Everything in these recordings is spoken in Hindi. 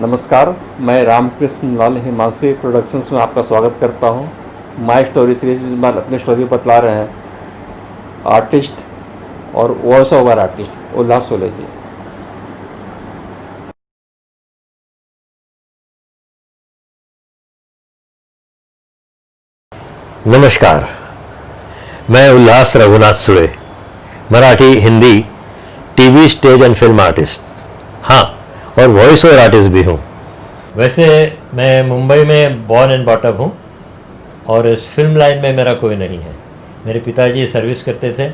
नमस्कार, मैं रामकृष्ण लाल हिमांशी प्रोडक्शंस में आपका स्वागत करता हूं। माय स्टोरी सीरीज में अपनी स्टोरी बतला रहे हैं आर्टिस्ट और वॉइस ओवर आर्टिस्ट उल्लास सोले जी। नमस्कार, मैं Ullas Raghunath Sude, Marathi Hindi TV stage and film artist, हाँ, और वॉइस ओवर आर्टिस्ट भी हूँ। वैसे मैं मुंबई में बॉर्न एंड बॉटअप हूँ और इस फिल्म लाइन में मेरा कोई नहीं है। मेरे पिताजी सर्विस करते थे,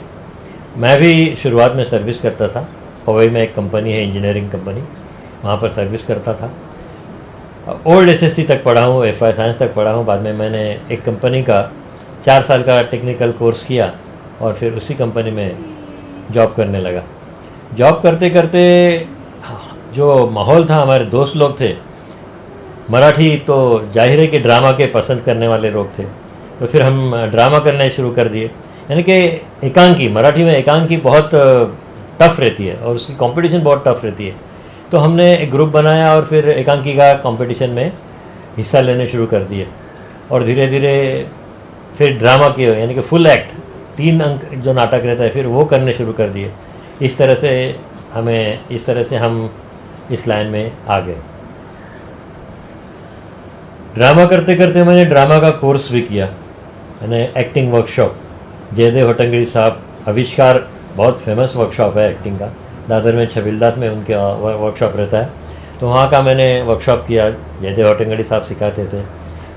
मैं भी शुरुआत में सर्विस करता था। पवई में एक कंपनी है, इंजीनियरिंग कंपनी, वहाँ पर सर्विस करता था। ओल्ड एसएससी तक पढ़ा हूँ, एफआई साइंस तक पढ़ा हूँ। बाद में मैंने एक कंपनी का 4 साल का टेक्निकल कोर्स किया और फिर उसी कंपनी में जॉब करने लगा। जॉब करते करते जो माहौल था, हमारे दोस्त लोग थे मराठी, तो जाहिर है कि ड्रामा के पसंद करने वाले लोग थे, तो फिर हम ड्रामा करने शुरू कर दिए। यानी कि एकांकी, मराठी में एकांकी बहुत टफ़ रहती है और उसकी कंपटीशन बहुत टफ़ रहती है। तो हमने एक ग्रुप बनाया और फिर एकांकी का कंपटीशन में हिस्सा लेने शुरू कर दिए और धीरे धीरे फिर ड्रामा की, यानी कि फुल एक्ट 3 अंक जो नाटक रहता है, फिर वो करने शुरू कर दिए। इस तरह से हम इस लाइन में आ गए। ड्रामा करते करते मैंने ड्रामा का कोर्स भी किया। मैंने एक्टिंग वर्कशॉप, जयदेव हटंगड़ी साहब, आविष्कार बहुत फेमस वर्कशॉप है एक्टिंग का, दादर में छबिलदास में उनका वर्कशॉप रहता है, तो वहाँ का मैंने वर्कशॉप किया। जयदेव हटंगड़ी साहब सिखाते थे,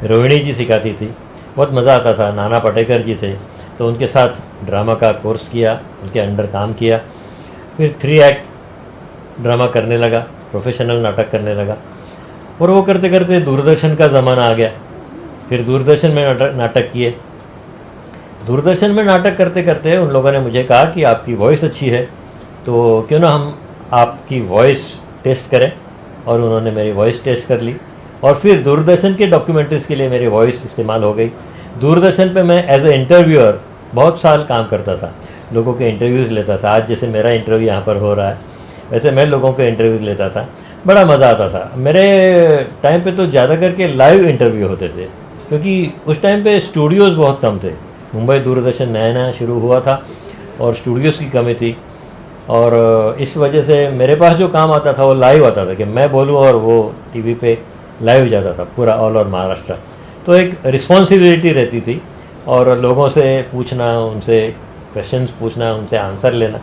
रोहिणी जी सिखाती थी, बहुत मज़ा आता था। नाना पाटेकर जी थे, तो उनके साथ ड्रामा का कोर्स किया, उनके अंडर काम किया। फिर 3 एक्ट ड्रामा करने लगा, प्रोफेशनल नाटक करने लगा। और वो करते करते दूरदर्शन का ज़माना आ गया। फिर दूरदर्शन में नाटक किए। दूरदर्शन में नाटक करते करते उन लोगों ने मुझे कहा कि आपकी वॉइस अच्छी है, तो क्यों ना हम आपकी वॉइस टेस्ट करें। और उन्होंने मेरी वॉइस टेस्ट कर ली और फिर दूरदर्शन के डॉक्यूमेंट्रीज़ के लिए मेरी वॉइस इस्तेमाल हो गई। दूरदर्शन पे मैं एज ए इंटरव्यूअर बहुत साल काम करता था, लोगों के इंटरव्यूज़ लेता था। आज जैसे मेरा इंटरव्यू यहाँ पर हो रहा है, वैसे मैं लोगों के इंटरव्यूज़ लेता था, बड़ा मज़ा आता था। मेरे टाइम पे तो ज़्यादा करके लाइव इंटरव्यू होते थे, क्योंकि उस टाइम पे स्टूडियोज़ बहुत कम थे। मुंबई दूरदर्शन नया नया शुरू हुआ था और स्टूडियोज़ की कमी थी, और इस वजह से मेरे पास जो काम आता था वो लाइव आता था कि मैं बोलूँ और वो टीवी पे लाइव जाता था पूरा ऑल ओवर महाराष्ट्र। तो एक रिस्पॉन्सिबिलिटी रहती थी और लोगों से पूछना, उनसे क्वेश्चंस पूछना, उनसे आंसर लेना,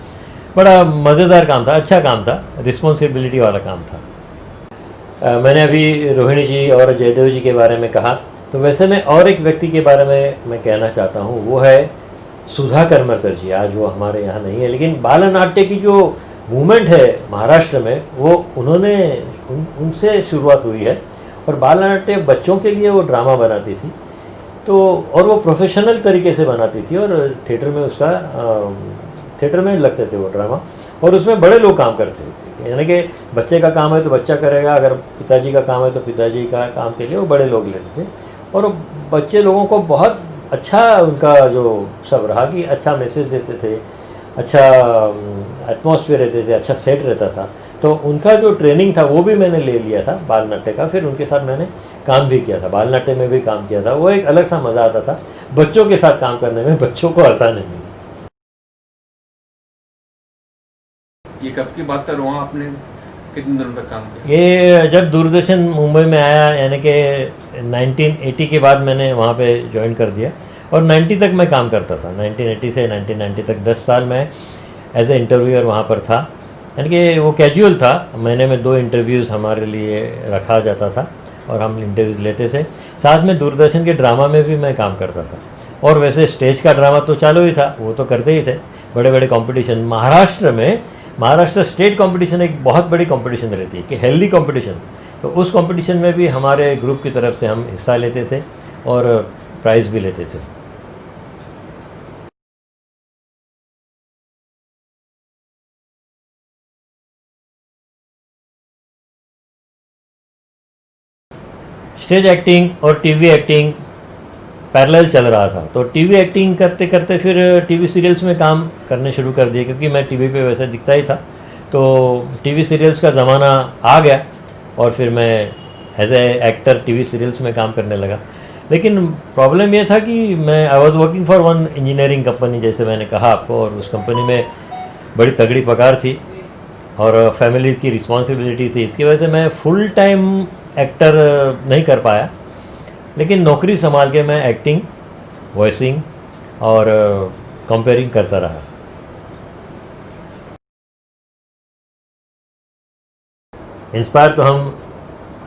बड़ा मज़ेदार काम था, अच्छा काम था, रिस्पॉन्सिबिलिटी वाला काम था। मैंने अभी रोहिणी जी और जयदेव जी के बारे में कहा, तो वैसे मैं और एक व्यक्ति के बारे में मैं कहना चाहता हूँ, वो है सुधा करमरकर जी। आज वो हमारे यहाँ नहीं है, लेकिन बाल नाट्य की जो मूवमेंट है महाराष्ट्र में, वो उनसे शुरुआत हुई है। और बाल नाट्य बच्चों के लिए वो ड्रामा बनाती थी, तो और वो प्रोफेशनल तरीके से बनाती थी और थिएटर में लगते थे वो ड्रामा, और उसमें बड़े लोग काम करते थे। यानी कि बच्चे का काम है तो बच्चा करेगा, अगर पिताजी का काम है तो पिताजी का काम के लिए वो बड़े लोग लेते थे। और बच्चे लोगों को बहुत अच्छा उनका जो सब रहा कि अच्छा मैसेज देते थे, अच्छा एटमॉस्फेयर रहते थे, अच्छा सेट रहता था। तो उनका जो ट्रेनिंग था वो भी मैंने ले लिया था बाल नाट्य का। फिर उनके साथ मैंने काम भी किया था, बाल नाट्य में भी काम किया था। वो एक अलग सा मज़ा आता था बच्चों के साथ काम करने में, बच्चों को आसान नहीं। ये कब की बात कर रहा हूँ, आपने कितने दिनों तक काम किया? ये जब दूरदर्शन मुंबई में आया, यानी कि 1980 के बाद मैंने वहाँ पे ज्वाइन कर दिया और 90 तक मैं काम करता था। 1980 से 1990 तक 10 साल मैं एज ए इंटरव्यूअर वहाँ पर था। यानी कि वो कैजुअल था, महीने में 2 इंटरव्यूज़ हमारे लिए रखा जाता था और हम इंटरव्यूज़ लेते थे। साथ में दूरदर्शन के ड्रामा में भी मैं काम करता था। और वैसे स्टेज का ड्रामा तो चालू ही था, वो तो करते ही थे। बड़े बड़े कंपटीशन महाराष्ट्र स्टेट कंपटीशन एक बहुत बड़ी कंपटीशन रहती है कि हेल्दी कंपटीशन, तो उस कंपटीशन में भी हमारे ग्रुप की तरफ से हम हिस्सा लेते थे और प्राइज़ भी लेते थे। स्टेज एक्टिंग और टीवी एक्टिंग पैरेलल चल रहा था, तो टीवी एक्टिंग करते करते फिर टीवी सीरियल्स में काम करने शुरू कर दिए, क्योंकि मैं टीवी पे वैसे दिखता ही था। तो टीवी सीरियल्स का ज़माना आ गया और फिर मैं as a actor TV serials में काम करने लगा। लेकिन प्रॉब्लम ये था कि मैं I was working for one engineering company, जैसे मैंने कहा आपको, और उस कंपनी में बड़ी तगड़ी पगार थी और फैमिली की रिस्पॉन्सिबिलिटी थी। इसकी वजह से मैं फुल टाइम एक्टर नहीं कर पाया, लेकिन नौकरी संभाल के मैं एक्टिंग, वॉइसिंग और कंपेयरिंग करता रहा। इंस्पायर तो हम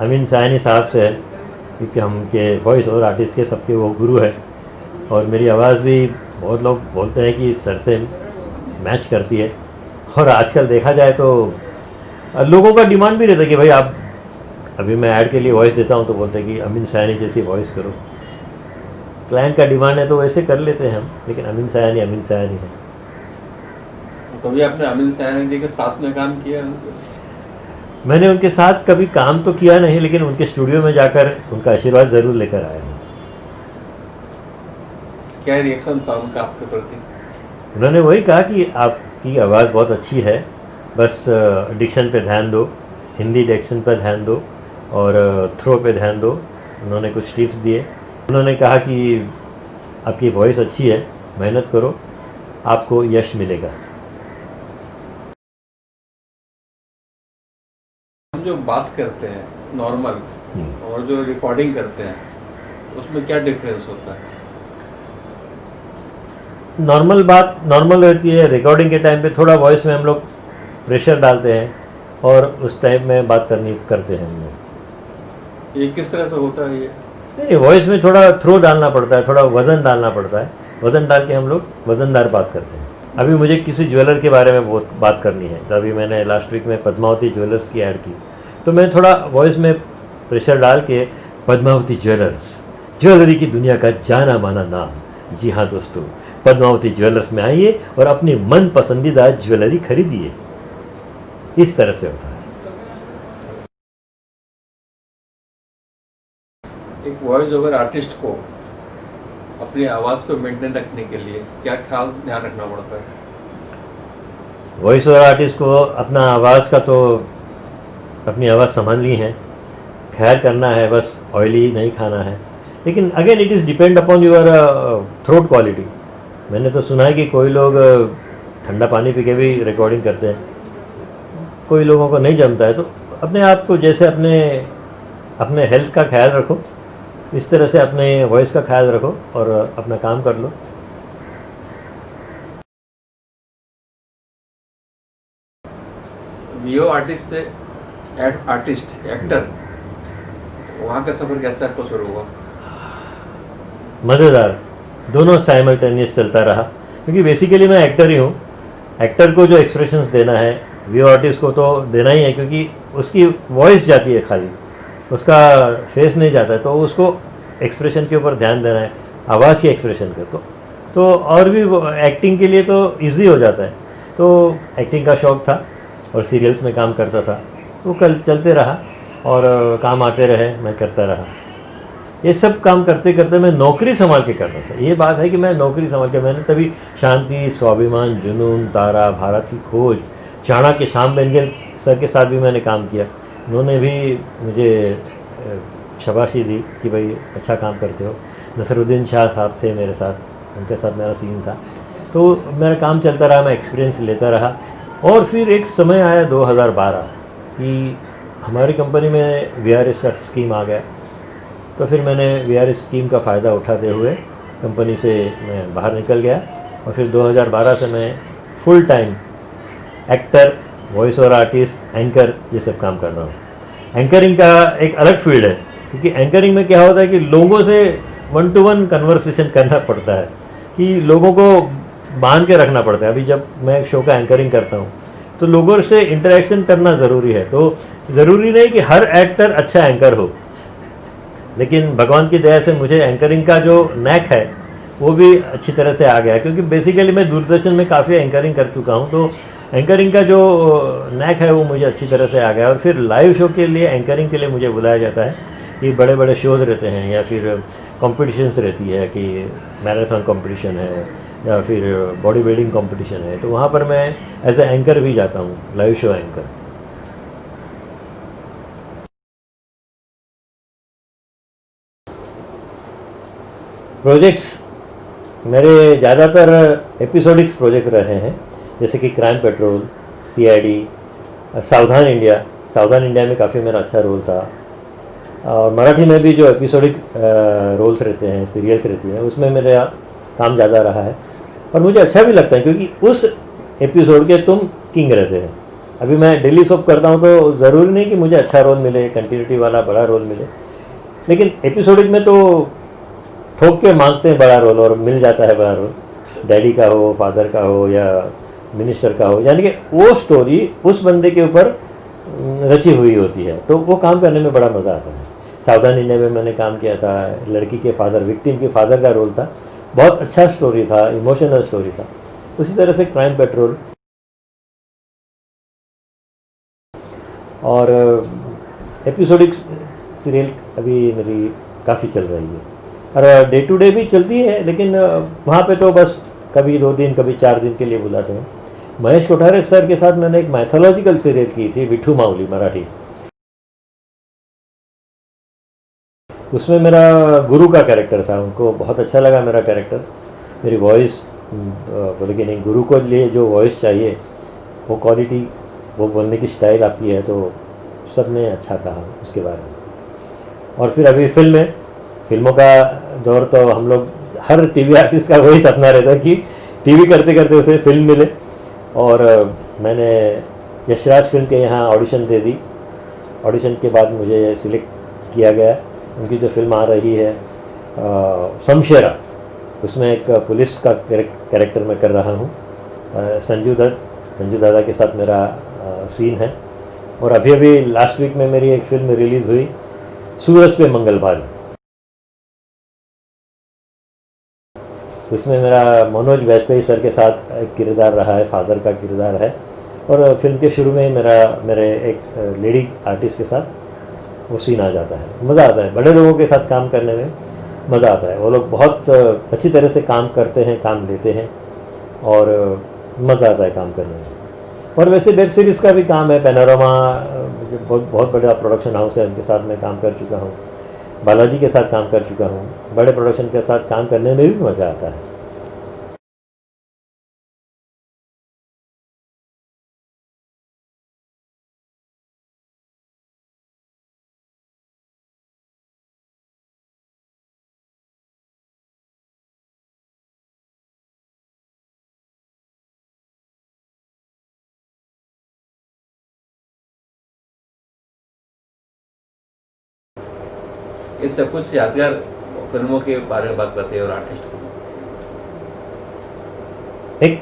अमीन सयानी साहब से है, क्योंकि हम के वॉइस और आर्टिस्ट के सबके वो गुरु है, और मेरी आवाज़ भी बहुत लोग बोलते हैं कि सर से मैच करती है। और आजकल देखा जाए तो लोगों का डिमांड भी रहता है कि भाई आप, अभी मैं ऐड के लिए वॉइस देता हूँ तो बोलते हैं कि अमीन सयानी जैसी वॉइस करो। क्लाइंट का डिमांड है तो वैसे कर लेते हैं हम, लेकिन अमीन सयानी है। कभी आपने अमीन सयानी जी के साथ में काम किया? मैंने उनके साथ कभी काम तो किया नहीं, लेकिन उनके स्टूडियो में जाकर उनका आशीर्वाद ज़रूर लेकर आया हूँ। क्या रिएक्शन था उनका आपके प्रति? उन्होंने वही कहा कि आपकी आवाज़ बहुत अच्छी है, बस डिक्शन पे ध्यान दो, हिंदी डिक्शन पे ध्यान दो और थ्रो पे ध्यान दो। उन्होंने कुछ टिप्स दिए। उन्होंने कहा कि आपकी वॉइस अच्छी है, मेहनत करो, आपको यश मिलेगा। हम जो बात करते हैं नॉर्मल और जो रिकॉर्डिंग करते हैं, उसमें क्या डिफरेंस होता है? नॉर्मल बात नॉर्मल रहती है। रिकॉर्डिंग के टाइम पे थोड़ा वॉइस में हम लोग प्रेशर डालते हैं और उस टाइम में बात करते हैं हम लोग। ये किस तरह से होता है? ये नहीं, वॉइस में थोड़ा थ्रो डालना पड़ता है, थोड़ा वज़न डालना पड़ता है। वज़न डाल के हम लोग वज़नदार बात करते हैं। अभी मुझे किसी ज्वेलर के बारे में बहुत बात करनी है, तो अभी मैंने लास्ट वीक में पद्मावती ज्वेलर्स की ऐड की, तो मैं थोड़ा वॉइस में प्रेशर डाल के पद्मावती ज्वेलर्स, ज्वेलरी की दुनिया का जाना माना नाम। जी हाँ दोस्तों, पद्मावती ज्वेलर्स में आइए और अपनी मन पसंदीदा ज्वेलरी खरीदिए। इस तरह से होता है। एक वॉइस ओवर आर्टिस्ट को अपनी आवाज़ को मेंटेन रखने के लिए क्या ख्याल ध्यान रखना पड़ता है? वॉइस ओवर आर्टिस्ट को अपना आवाज़ का तो अपनी आवाज़ संभालनी है, ख्याल करना है, बस ऑयली नहीं खाना है। लेकिन again it is depend upon your throat quality. मैंने तो सुना है कि कोई लोग ठंडा पानी पी के भी रिकॉर्डिंग करते हैं, कोई लोगों को नहीं जमता है। तो अपने आप को जैसे अपने हेल्थ का ख्याल रखो, इस तरह से अपने वॉइस का ख्याल रखो और अपना काम कर लो। वीओ आर्टिस्ट से एक्टर, वहाँ का सफ़र कैसे आपको शुरू हुआ? मज़ेदार, दोनों साइमल्टेनियस चलता रहा, क्योंकि बेसिकली मैं एक्टर ही हूँ। एक्टर को जो एक्सप्रेशंस देना है, वीओ आर्टिस्ट को तो देना ही है, क्योंकि उसकी वॉइस जाती है खाली, उसका फेस नहीं जाता है, तो उसको एक्सप्रेशन के ऊपर ध्यान देना है, आवाज़ की एक्सप्रेशन का। तो और भी एक्टिंग के लिए तो इजी हो जाता है। तो एक्टिंग का शौक़ था और सीरियल्स में काम करता था, तो कल चलते रहा और काम आते रहे, मैं करता रहा। ये सब काम करते करते मैं नौकरी संभाल के करता था। ये बात है कि मैं नौकरी संभाल के, मैंने तभी शांति, स्वाभिमान, जुनून, तारा, भारत की खोज, चाणक्य, श्याम बेनेगल सर के साथ भी मैंने काम किया। उन्होंने भी मुझे शाबाशी दी कि भाई अच्छा काम करते हो। नसरुद्दीन शाह साहब थे मेरे साथ, उनके साथ मेरा सीन था। तो मेरा काम चलता रहा, मैं एक्सपीरियंस लेता रहा। और फिर एक समय आया 2012 कि हमारी कंपनी में VRS स्कीम आ गया। तो फिर मैंने VRS स्कीम का फ़ायदा उठाते हुए कंपनी से मैं बाहर निकल गया और फिर 2012 से मैं full time actor, voice over artist, anchor, ये सब काम कर रहा हूँ। एंकरिंग का एक अलग फील्ड है, क्योंकि एंकरिंग में क्या होता है कि लोगों से 1 to 1 कन्वर्सेशन करना पड़ता है, कि लोगों को बांध के रखना पड़ता है। अभी जब मैं एक शो का एंकरिंग करता हूँ तो लोगों से इंटरेक्शन करना ज़रूरी है। तो ज़रूरी नहीं कि हर एक्टर अच्छा एंकर हो, लेकिन भगवान की दया से मुझे एंकरिंग का जो नैक है वो भी अच्छी तरह से आ गया, क्योंकि बेसिकली मैं दूरदर्शन में काफ़ी एंकरिंग कर चुका हूँ। तो एंकरिंग का जो नैक है वो मुझे अच्छी तरह से आ गया। और फिर लाइव शो के लिए, एंकरिंग के लिए मुझे बुलाया जाता है कि बड़े बड़े शोज़ रहते हैं या फिर कॉम्पिटिशन्स रहती है, कि मैराथन कॉम्पिटिशन है या फिर बॉडी बिल्डिंग कॉम्पिटिशन है, तो वहाँ पर मैं एज ए एंकर भी जाता हूँ, लाइव शो एंकर। प्रोजेक्ट्स मेरे ज़्यादातर एपिसोडिक्स प्रोजेक्ट रहे हैं, जैसे कि क्राइम पेट्रोल, सीआईडी, सावधान इंडिया में काफ़ी मेरा अच्छा रोल था। और मराठी में भी जो एपिसोडिक रोल्स रहते हैं, सीरियल्स रहती हैं, उसमें मेरा काम ज़्यादा रहा है और मुझे अच्छा भी लगता है, क्योंकि उस एपिसोड के तुम किंग रहते हैं। अभी मैं डेली सोप करता हूँ तो ज़रूरी नहीं कि मुझे अच्छा रोल मिले, कंटिन्यूटी वाला बड़ा रोल मिले, लेकिन एपिसोडिक में तो ठोक के मांगते हैं बड़ा रोल और मिल जाता है बड़ा रोल, डैडी का हो, फादर का हो या मिनिस्टर का हो, यानी कि वो स्टोरी उस बंदे के ऊपर रची हुई होती है, तो वो काम करने में बड़ा मज़ा आता है। सावधान इंडिया में मैंने काम किया था, लड़की के फादर, विक्टिम के फादर का रोल था, बहुत अच्छा स्टोरी था, इमोशनल स्टोरी था। उसी तरह से क्राइम पेट्रोल और एपिसोडिक सीरियल अभी मेरी काफ़ी चल रही है और डे टू डे भी चलती है, लेकिन वहाँ पे तो बस कभी 2 दिन कभी 4 दिन के लिए बुलाते हैं। महेश कोठारे सर के साथ मैंने एक मैथोलॉजिकल सीरियल की थी, विठू माऊली, मराठी। उसमें मेरा गुरु का कैरेक्टर था, उनको बहुत अच्छा लगा मेरा कैरेक्टर, मेरी वॉइस, बोले कि नहीं, गुरु को लिए जो वॉइस चाहिए, वो क्वालिटी, वो बोलने की स्टाइल आपकी है, तो सब ने अच्छा कहा उसके बारे में। और फिर अभी फिल्मों का दौर, तो हम लोग, हर टीवी आर्टिस्ट का वही सपना रहता है कि टीवी करते करते उसे फिल्म मिले। और मैंने यशराज फिल्म के यहाँ ऑडिशन दे दी। ऑडिशन के बाद मुझे सिलेक्ट किया गया। उनकी जो फिल्म आ रही है शमशेरा, उसमें एक पुलिस का कैरेक्टर मैं कर रहा हूँ। संजू दादा के साथ मेरा सीन है। और अभी लास्ट वीक में मेरी एक फिल्म रिलीज़ हुई, सूरज पे मंगल भारी। उसमें मेरा मनोज वाजपेयी सर के साथ एक किरदार रहा है, फादर का किरदार है। और फिल्म के शुरू में ही मेरे एक लेडी आर्टिस्ट के साथ वो सीन आ जाता है। मज़ा आता है, बड़े लोगों के साथ काम करने में मज़ा आता है। वो लोग बहुत अच्छी तरह से काम करते हैं, काम लेते हैं और मज़ा आता है काम करने में। और वैसे वेब सीरीज़ का भी काम है, पैनोरमा बहुत बड़ा प्रोडक्शन हाउस है, उनके साथ मैं काम कर चुका हूँ। बालाजी के साथ काम कर चुका हूँ। बड़े प्रोडक्शन के साथ काम करने में भी मज़ा आता है। इस सब कुछ यादगार फिल्मों के बारे में बात करते हैं और आर्टिस्ट को। एक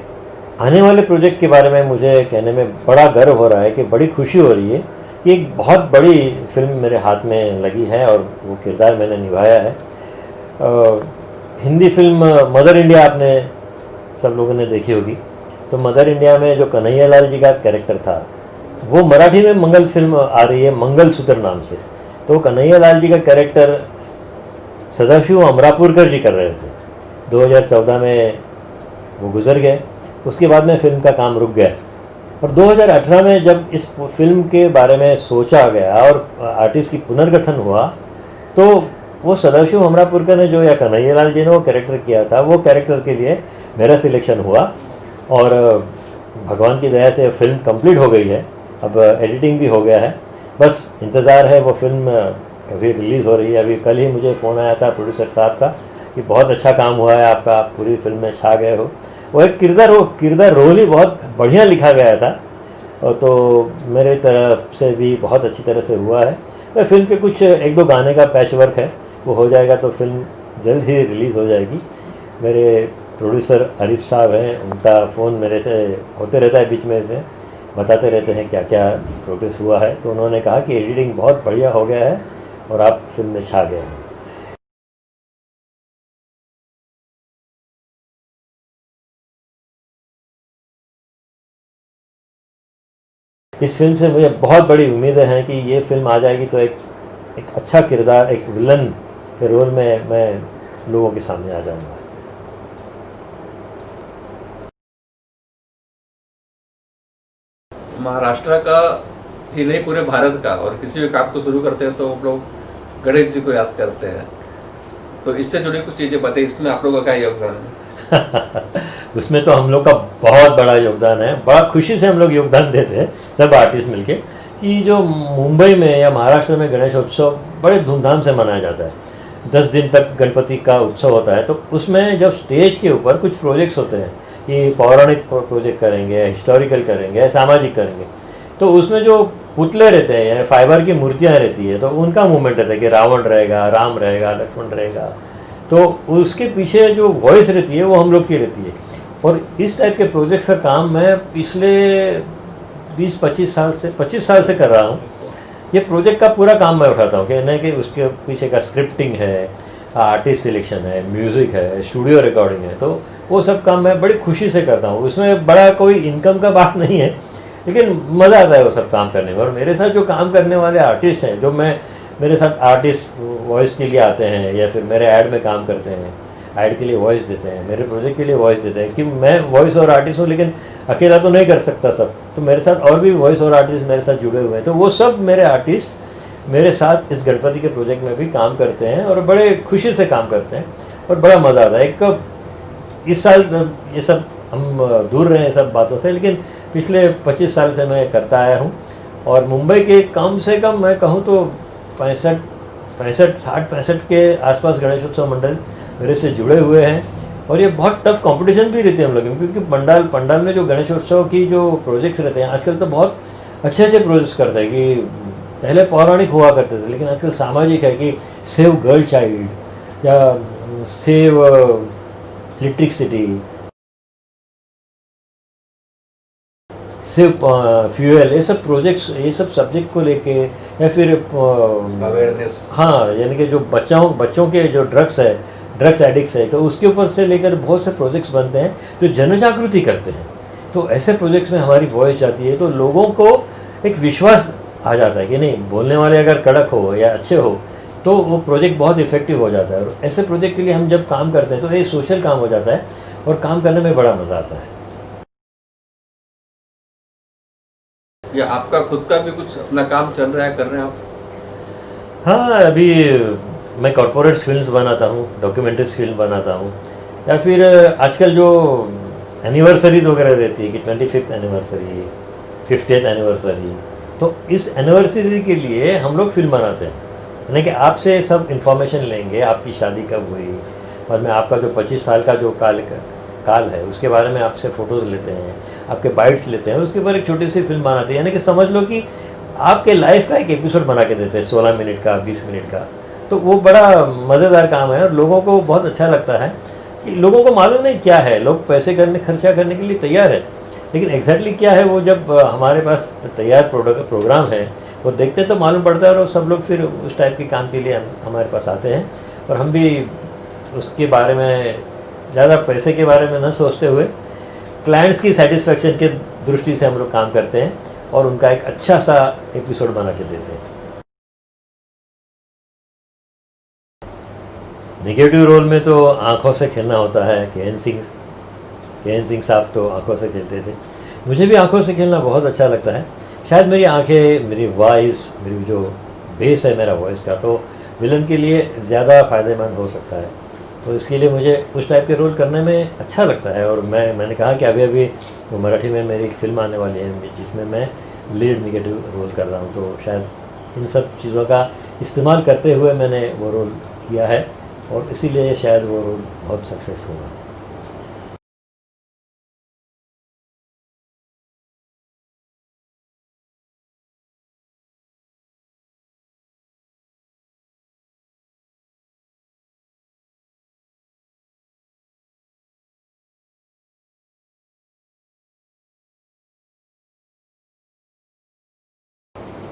आने वाले प्रोजेक्ट के बारे में मुझे कहने में बड़ा गर्व हो रहा है, कि बड़ी खुशी हो रही है कि एक बहुत बड़ी फिल्म मेरे हाथ में लगी है और वो किरदार मैंने निभाया है। हिंदी फिल्म मदर इंडिया आपने सब लोगों ने देखी होगी। तो मदर इंडिया में जो कन्हैया लाल जी का कैरेक्टर था, वो मराठी में मंगल फिल्म आ रही है, मंगलसूत्र नाम से। तो कन्हैया लाल जी का कैरेक्टर सदाशिव अमरापुरकर जी कर रहे थे। 2014 में वो गुजर गए। उसके बाद में फिल्म का काम रुक गया। और 2018 में जब इस फिल्म के बारे में सोचा गया और आर्टिस्ट की पुनर्गठन हुआ, तो वो सदाशिव अमरापुरकर ने जो, या कन्हैया लाल जी ने वो कैरेक्टर किया था, वो कैरेक्टर के लिए मेरा सिलेक्शन हुआ। और भगवान की दया से फिल्म कंप्लीट हो गई है। अब एडिटिंग भी हो गया है, बस इंतज़ार है वो फिल्म अभी रिलीज़ हो रही है। अभी कल ही मुझे फ़ोन आया था प्रोड्यूसर साहब का कि बहुत अच्छा काम हुआ है आपका, आप पूरी फिल्म में छा गए हो। वो एक किरदार रोल ही बहुत बढ़िया लिखा गया था, और तो मेरे तरफ से भी बहुत अच्छी तरह से हुआ है। तो फिल्म के कुछ 1-2 गाने का पैच वर्क है, वो हो जाएगा तो फिल्म जल्द ही रिलीज़ हो जाएगी। मेरे प्रोड्यूसर आरिफ साहब हैं, उनका फ़ोन मेरे से होते रहता है बीच में से, बताते रहते हैं क्या क्या प्रोग्रेस हुआ है। तो उन्होंने कहा कि एडिटिंग बहुत बढ़िया हो गया है और आप फिल्म में छा गए हैं। इस फिल्म से मुझे बहुत बड़ी उम्मीदें हैं कि ये फिल्म आ जाएगी तो एक अच्छा किरदार, एक विलन के रोल में मैं लोगों के सामने आ जाऊंगा। महाराष्ट्र का ही नहीं, पूरे भारत का, और किसी भी काम को शुरू करते हैं तो हम लोग गणेश जी को याद करते हैं। तो इससे जुड़ी कुछ चीज़ें बताइए, इसमें आप लोगों का क्या योगदान है? उसमें तो हम लोग का बहुत बड़ा योगदान है, बड़ा खुशी से हम लोग योगदान देते हैं सब आर्टिस्ट मिलके, कि जो मुंबई में या महाराष्ट्र में गणेश उत्सव बड़े धूमधाम से मनाया जाता है। 10 दिन तक गणपति का उत्सव होता है, तो उसमें जब स्टेज के ऊपर कुछ प्रोजेक्ट्स होते हैं कि पौराणिक प्रोजेक्ट करेंगे, हिस्टोरिकल करेंगे, सामाजिक करेंगे, तो उसमें जो पुतले रहते हैं या फाइबर की मूर्तियाँ रहती है, तो उनका मूवमेंट रहता है कि रावण रहेगा, राम रहेगा, लक्ष्मण रहेगा, तो उसके पीछे जो वॉइस रहती है वो हम लोग की रहती है। और इस टाइप के प्रोजेक्ट्स का काम मैं पिछले 20-25 साल से कर रहा हूँ। ये प्रोजेक्ट का पूरा काम मैं उठाता हूँ कि नहीं कि उसके पीछे का स्क्रिप्टिंग है, आर्टिस्ट सिलेक्शन है, म्यूज़िक है, स्टूडियो रिकॉर्डिंग है, तो वो सब काम मैं बड़ी खुशी से करता हूँ। उसमें बड़ा कोई इनकम का बात नहीं है, लेकिन मज़ा आता है वो सब काम करने में। और मेरे साथ जो काम करने वाले आर्टिस्ट हैं, जो मेरे साथ आर्टिस्ट वॉइस के लिए आते हैं या फिर मेरे ऐड में काम करते हैं, ऐड के लिए वॉइस देते हैं, मेरे प्रोजेक्ट के लिए वॉइस देते हैं, कि मैं वॉइस और आर्टिस्ट हूँ लेकिन अकेला तो नहीं कर सकता सब, तो मेरे साथ और भी वॉइस और आर्टिस्ट मेरे साथ जुड़े हुए हैं। तो वो सब मेरे आर्टिस्ट मेरे साथ इस गणपति के प्रोजेक्ट में भी काम करते हैं और बड़े खुशी से काम करते हैं और बड़ा मज़ा आता है। एक इस साल ये सब हम दूर रहे हैं सब बातों से, लेकिन पिछले 25 साल से मैं करता आया हूँ। और मुंबई के कम से कम मैं कहूँ तो 60-65 के आसपास गणेश उत्सव मंडल मेरे से जुड़े हुए हैं। और ये बहुत टफ कंपटीशन भी रहती है हम लोग, क्योंकि पंडाल में जो गणेश उत्सव की जो प्रोजेक्ट्स रहते हैं आजकल तो बहुत अच्छे अच्छे प्रोजेक्ट्स करते हैं, कि पहले पौराणिक हुआ करते थे लेकिन आजकल सामाजिक है, कि सेव गर्ल चाइल्ड या सेव इलेक्ट्रिसिटी, सिर्फ फ्यूल, ये सब प्रोजेक्ट्स, ये सब सब्जेक्ट को लेके, या फिर अवेयरनेस, हाँ, यानी कि जो बच्चों के जो ड्रग्स एडिक्ट्स है, तो उसके ऊपर से लेकर बहुत से प्रोजेक्ट्स बनते हैं जो जन जागृति करते हैं। तो ऐसे प्रोजेक्ट्स में हमारी वॉइस जाती है, तो लोगों को एक विश्वास आ जाता है कि नहीं, बोलने वाले अगर कड़क हो या अच्छे हो तो वो प्रोजेक्ट बहुत इफेक्टिव हो जाता है। और ऐसे प्रोजेक्ट के लिए हम जब काम करते हैं तो ये सोशल काम हो जाता है और काम करने में बड़ा मज़ा आता है। या आपका खुद का भी कुछ अपना काम चल रहा है, कर रहे हैं आप? हाँ, अभी मैं कॉर्पोरेट फिल्म्स बनाता हूँ, डॉक्यूमेंट्रीज फिल्म बनाता हूँ, या फिर आजकल जो एनिवर्सरीज वगैरह रहती है कि 25th एनिवर्सरी, 50th एनिवर्सरी, तो इस एनिवर्सरी के लिए हम लोग फिल्म बनाते हैं। यानी कि आपसे सब इन्फॉर्मेशन लेंगे, आपकी शादी कब हुई, और मैं आपका जो 25 साल का जो काल है उसके बारे में आपसे फ़ोटोज़ लेते हैं, आपके बाइट्स लेते हैं, उसके ऊपर एक छोटी सी फिल्म बनाते हैं। यानी कि समझ लो कि आपके लाइफ का एक एपिसोड बना के देते हैं, 16 मिनट का, 20 मिनट का। तो वो बड़ा मज़ेदार काम है और लोगों को बहुत अच्छा लगता है, कि लोगों को मालूम नहीं क्या है, लोग पैसे खर्चा करने के लिए तैयार है, लेकिन एग्जैक्टली क्या है वो जब हमारे पास तैयार प्रोग्राम है वो देखते तो मालूम पड़ता है। और सब लोग फिर उस टाइप के काम के लिए हमारे पास आते हैं, और हम भी उसके बारे में ज़्यादा पैसे के बारे में न सोचते हुए क्लाइंट्स की सेटिस्फेक्शन के दृष्टि से हम लोग काम करते हैं और उनका एक अच्छा सा एपिसोड बना के देते हैं। नेगेटिव रोल में तो आंखों से खेलना होता है। के एन सिंह साहब तो आंखों से खेलते थे, मुझे भी आंखों से खेलना बहुत अच्छा लगता है। शायद मेरी आंखें, मेरी वॉइस, मेरी जो बेस है मेरा वॉइस का, तो विलन के लिए ज़्यादा फ़ायदेमंद हो सकता है। तो इसके लिए मुझे उस टाइप के रोल करने में अच्छा लगता है। और मैंने कहा कि अभी तो मराठी में मेरी एक फ़िल्म आने वाली है जिसमें मैं लीड नेगेटिव रोल कर रहा हूँ, तो शायद इन सब चीज़ों का इस्तेमाल करते हुए मैंने वो रोल किया है और इसीलिए शायद वो रोल बहुत सक्सेस होगा।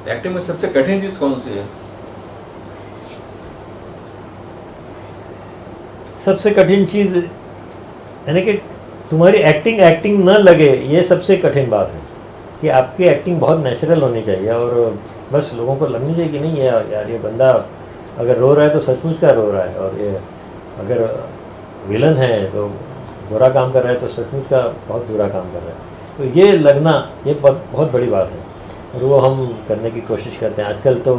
एक्टिंग में सबसे कठिन चीज़ कौन सी है? सबसे कठिन चीज़ यानी कि तुम्हारी एक्टिंग न लगे, ये सबसे कठिन बात है, कि आपकी एक्टिंग बहुत नेचुरल होनी चाहिए और बस लोगों को लगनी चाहिए कि नहीं यार ये बंदा अगर रो रहा है तो सचमुच का रो रहा है, और ये अगर विलन है तो बुरा काम कर रहा है तो सचमुच का बहुत बुरा काम कर रहा है। तो ये लगना ये बहुत बड़ी बात है और वो हम करने की कोशिश करते हैं। आजकल तो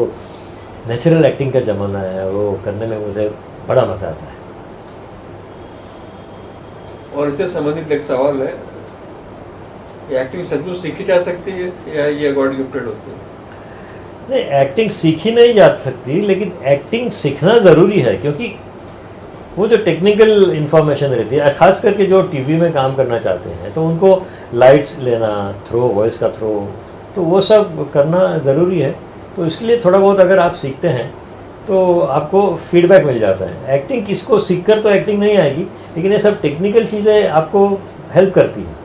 नेचुरल एक्टिंग का ज़माना है, वो करने में मुझे बड़ा मज़ा आता है। और इससे संबंधित एक सवाल है, एक्टिंग सचमुच सीखी जा सकती है या ये गॉड गिफ्टेड होती है? नहीं, एक्टिंग सीखी नहीं जा सकती, लेकिन एक्टिंग सीखना ज़रूरी है, क्योंकि वो जो टेक्निकल इन्फॉर्मेशन रहती है, खास करके जो टीवी में काम करना चाहते हैं, तो उनको लाइट्स लेना, थ्रो, वॉइस का थ्रो, तो वो सब करना ज़रूरी है। तो इसके लिए थोड़ा बहुत अगर आप सीखते हैं तो आपको फीडबैक मिल जाता है। एक्टिंग किसको सीख कर तो एक्टिंग नहीं आएगी, लेकिन ये सब टेक्निकल चीज़ें आपको हेल्प करती हैं।